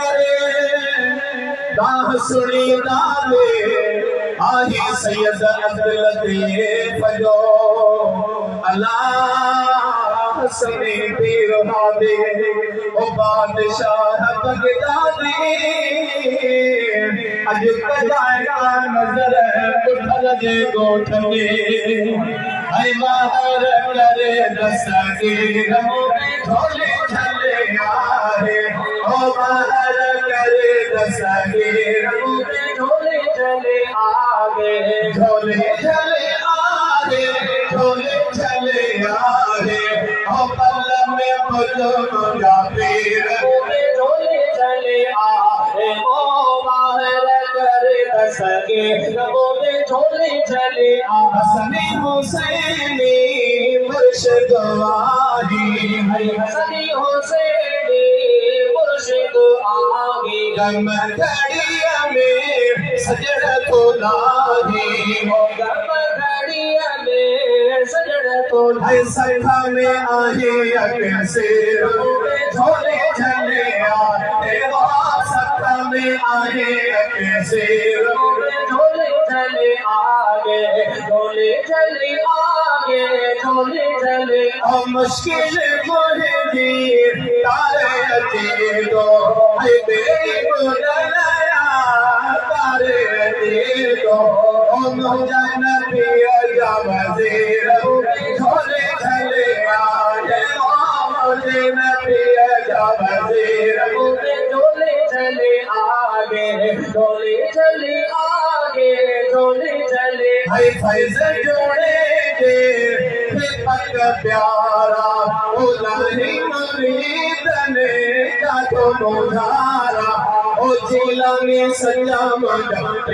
करे दाह सुनी दाले आही सैयद अब्दुल लतीफ जो अल्लाह सनी पीर हादी ओ बादशाह बगदादी अज कजाएगा नजर उठल जे गोठ में ऐ बाहर करे दस्तगीर झोले झले आए ओ बाहर करे दस्तगीर झोले झले आगे झोले झले आगे झोले झले आगे ओ पल में बुजुर्ग पीर झोले झले आए ओ बाहर करे दस्तगीर झोले झले हसनी हुसैनी मुर्शिद आही हसनी हुसैनी मुर्शिद आही गम घड़िया में सजड़ तो लाही गम घड़िया में सजड़ तो लाही सखा में आही अकन से झोले झले आए सखा में आही अकन से झोले झले आगे झोले झले आगे झोले झले और मुश्किल मुझे तारे अती दो है बेरी बुलाया तारे अती दो ओ मुझे नबी जा वजीर झोले झले आगे ओ मुझे नबी जा वजीर झोले झले आगे झोले झले आगे झोले झले है फैज जोड़े दे पक प्यारा उलाही मुरीद ने जातो मुझारा ओ जिला में सच्चा मदद